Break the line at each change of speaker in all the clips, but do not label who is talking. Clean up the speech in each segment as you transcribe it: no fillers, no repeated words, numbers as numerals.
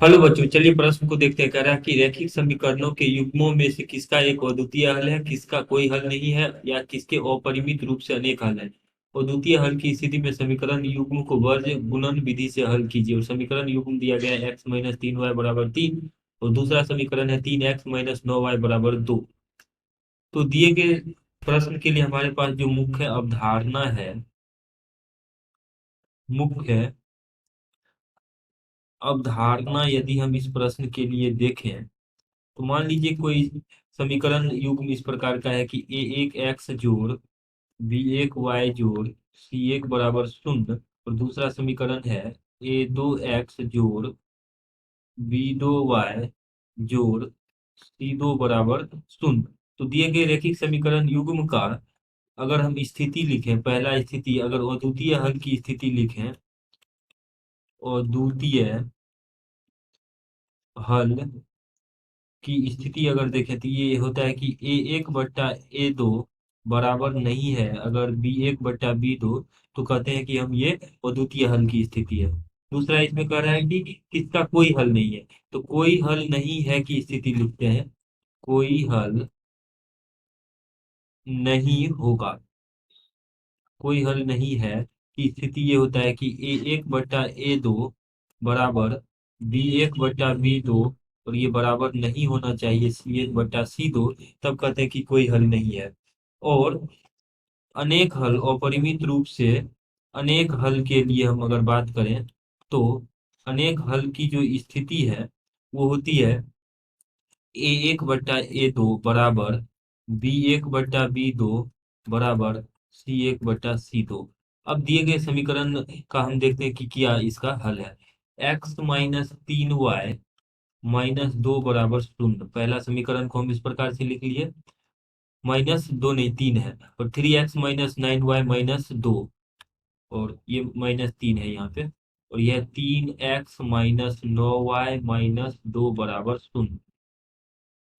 Hello बच्चों, चलिए प्रश्न को देखते हैं। कह रहा है कि रैखिक समीकरणों के युग्मों में से किसका एक अद्वितीय हल है, किसका कोई हल नहीं है, या किसके अपरिमित रूप से अनेक हल है। अद्वितीय हल की स्थिति में समीकरण युग्म को वर्ज गुणन विधि से हल कीजिए। और समीकरण युग्म दिया गया है x-3y = 3, और दूसरा समीकरण है 3x-9y = 2। तो दिए गए प्रश्न के लिए हमारे पास जो मुख्य अवधारणा है, मुख्य अवधारणा यदि हम इस प्रश्न के लिए देखें, तो मान लीजिए कोई समीकरण युग्म इस प्रकार का है कि a1 x जोड़ b1 y जोड़ c1 = 0। और दूसरा समीकरण है a2 x जोड़ b2 y जोड़ c2 = 0। तो दिए गए रैखिक समीकरण युग्म का अगर हम स्थिति लिखें, पहला स्थिति अगर अद्वितीय हल की स्थिति लिखें, और द्वितीय हल की स्थिति अगर देखें तो ये होता है कि a1/a2 बराबर नहीं है अगर b1/b2। तो कहते हैं कि हम ये अद्वितीय हल की स्थिति है। दूसरा इसमें कह रहा है कि किसका कोई हल नहीं है। तो कोई हल नहीं है की स्थिति लिखते हैं, कोई हल नहीं होगा। कोई हल नहीं है की स्थिति ये होता है कि a1/a2 बराबर b1/b2, और ये बराबर नहीं होना चाहिए c1/c2। तब कहते हैं कि कोई हल नहीं है। और अनेक हल, अपरिमित रूप से अनेक हल के लिए हम अगर बात करें, तो अनेक हल की जो स्थिति है वो होती है a1/a2 बराबर b1/b2 बराबर c1/c2। अब दिए गए समीकरण का हम देखते हैं कि क्या इसका हल है। x-3y-2 बराबर 0। पहला समीकरण को हम इस प्रकार से लिख लिए, -2 नहीं 3 है, और 3x-9y-2, और ये -3 है यहाँ पे, और यह 3x-9y-2 बराबर 0।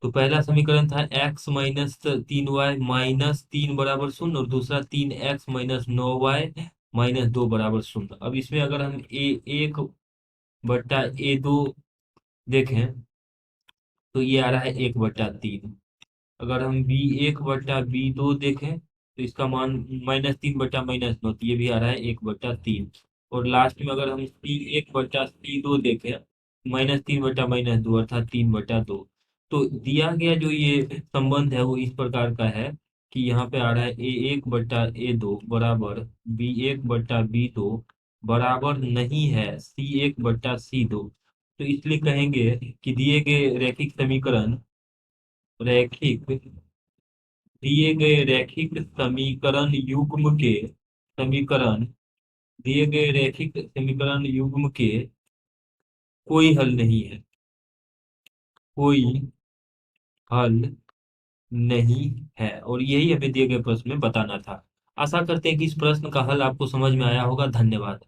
तो पहला समीकरण था x-3y-3 बराबर 0, और दूसरा 3x-9y-2 बराबर 0। अब इसमें अगर हम a1/a2 देखें, तो ये आ रहा है 1/3। अगर हम b1/b2 देखें, तो इसका मान -3/-9, तो ये भी आ रहा है 1/3। और लास्ट में अगर हम c1/c2 देखें, -3/-2 अर्थात 3/2। तो दिया गया जो ये संबंध है वो इस प्रकार का है कि यहाँ पे आ रहा है a1/a2 बराबर b1/b2 बराबर नहीं है c1/c2। तो इसलिए कहेंगे कि रैखिक दिए गए रैखिक समीकरण दिए गए रैखिक समीकरण युग्म के कोई हल नहीं है, कोई हल नहीं है। और यही हमें दिए गए प्रश्न में बताना था। आशा करते हैं कि इस प्रश्न का हल आपको समझ में आया होगा। धन्यवाद।